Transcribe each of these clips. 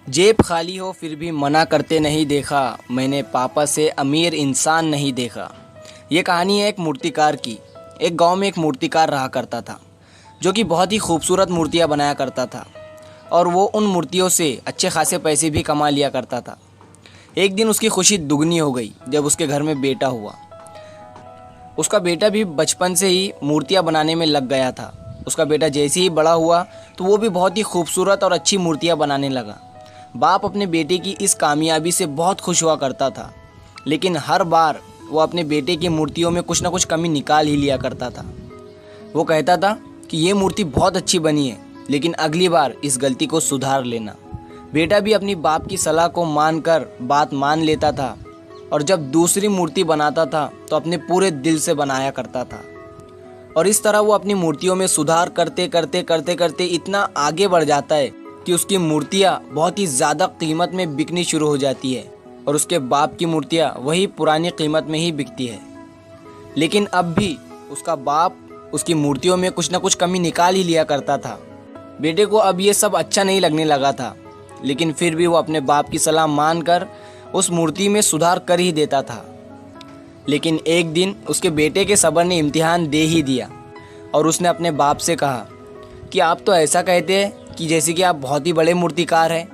जेब खाली हो फिर भी मना करते नहीं देखा, मैंने पापा से अमीर इंसान नहीं देखा। ये कहानी है एक मूर्तिकार की। एक गांव में एक मूर्तिकार रहा करता था जो कि बहुत ही खूबसूरत मूर्तियां बनाया करता था और वो उन मूर्तियों से अच्छे खासे पैसे भी कमा लिया करता था। एक दिन उसकी खुशी दुगनी हो गई जब उसके घर में बेटा हुआ। उसका बेटा भी बचपन से ही मूर्तियां बनाने में लग गया था। उसका बेटा जैसे ही बड़ा हुआ तो वो भी बहुत ही खूबसूरत और अच्छी मूर्तियां बनाने लगा। बाप अपने बेटे की इस कामयाबी से बहुत खुश हुआ करता था, लेकिन हर बार वो अपने बेटे की मूर्तियों में कुछ ना कुछ कमी निकाल ही लिया करता था। वो कहता था कि ये मूर्ति बहुत अच्छी बनी है, लेकिन अगली बार इस गलती को सुधार लेना। बेटा भी अपनी बाप की सलाह को मानकर बात मान लेता था और जब दूसरी मूर्ति बनाता था तो अपने पूरे दिल से बनाया करता था। और इस तरह वो अपनी मूर्तियों में सुधार करते करते करते करते इतना आगे बढ़ जाता है कि उसकी मूर्तियाँ बहुत ही ज़्यादा कीमत में बिकनी शुरू हो जाती है और उसके बाप की मूर्तियाँ वही पुरानी कीमत में ही बिकती है। लेकिन अब भी उसका बाप उसकी मूर्तियों में कुछ ना कुछ कमी निकाल ही लिया करता था। बेटे को अब ये सब अच्छा नहीं लगने लगा था, लेकिन फिर भी वो अपने बाप की सलाह मानकर उस मूर्ति में सुधार कर ही देता था। लेकिन एक दिन उसके बेटे के सब्र ने इम्तिहान दे ही दिया और उसने अपने बाप से कहा कि आप तो ऐसा कहते हैं कि जैसे कि आप बहुत ही बड़े मूर्तिकार हैं,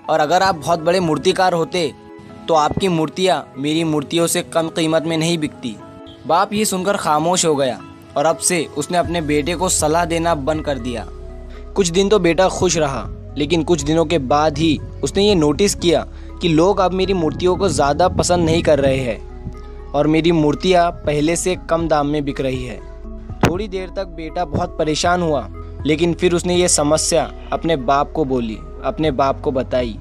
और अगर आप बहुत बड़े मूर्तिकार होते तो आपकी मूर्तियाँ मेरी मूर्तियों से कम कीमत में नहीं बिकती। बाप ये सुनकर खामोश हो गया और अब से उसने अपने बेटे को सलाह देना बंद कर दिया। कुछ दिन तो बेटा खुश रहा, लेकिन कुछ दिनों के बाद ही उसने ये नोटिस किया कि लोग अब मेरी मूर्तियों को ज़्यादा पसंद नहीं कर रहे हैं और मेरी मूर्तियाँ पहले से कम दाम में बिक रही है। थोड़ी देर तक बेटा बहुत परेशान हुआ, लेकिन फिर उसने ये समस्या अपने बाप को बोली, अपने बाप को बताई।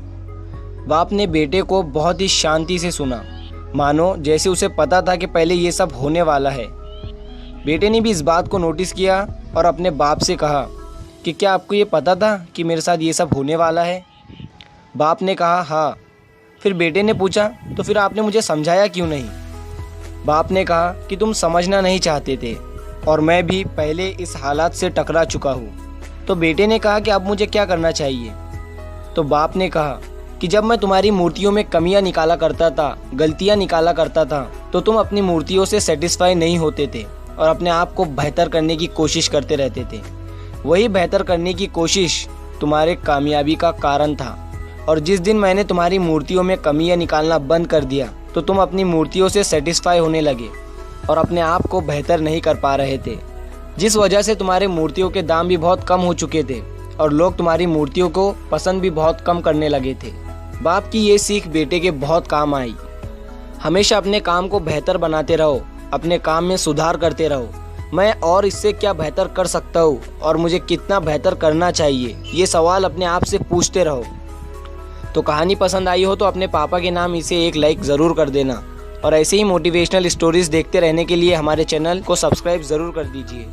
बाप ने बेटे को बहुत ही शांति से सुना, मानो जैसे उसे पता था कि पहले ये सब होने वाला है। बेटे ने भी इस बात को नोटिस किया और अपने बाप से कहा कि क्या आपको ये पता था कि मेरे साथ ये सब होने वाला है? बाप ने कहा हाँ। फिर बेटे ने पूछा तो फिर आपने मुझे समझाया क्यों नहीं? बाप ने कहा कि तुम समझना नहीं चाहते थे और मैं भी पहले इस हालात से टकरा चुका हूँ। तो बेटे ने कहा कि अब मुझे क्या करना चाहिए? तो बाप ने कहा कि जब मैं तुम्हारी मूर्तियों में कमियां निकाला करता था, गलतियां निकाला करता था, तो तुम अपनी मूर्तियों से सेटिस्फाई नहीं होते थे और अपने आप को बेहतर करने की कोशिश करते रहते थे। वही बेहतर करने की कोशिश तुम्हारे कामयाबी का कारण था, और जिस दिन मैंने तुम्हारी मूर्तियों में कमियां निकालना बंद कर दिया तो तुम अपनी मूर्तियों से सेटिस्फाई होने लगे और अपने आप को बेहतर नहीं कर पा रहे थे, जिस वजह से तुम्हारे मूर्तियों के दाम भी बहुत कम हो चुके थे और लोग तुम्हारी मूर्तियों को पसंद भी बहुत कम करने लगे थे। बाप की ये सीख बेटे के बहुत काम आई। हमेशा अपने काम को बेहतर बनाते रहो, अपने काम में सुधार करते रहो। मैं और इससे क्या बेहतर कर सकता हूँ और मुझे कितना बेहतर करना चाहिए, ये सवाल अपने आप से पूछते रहो। तो कहानी पसंद आई हो तो अपने पापा के नाम इसे एक लाइक ज़रूर कर देना और ऐसे ही मोटिवेशनल स्टोरीज़ देखते रहने के लिए हमारे चैनल को सब्सक्राइब ज़रूर कर दीजिए।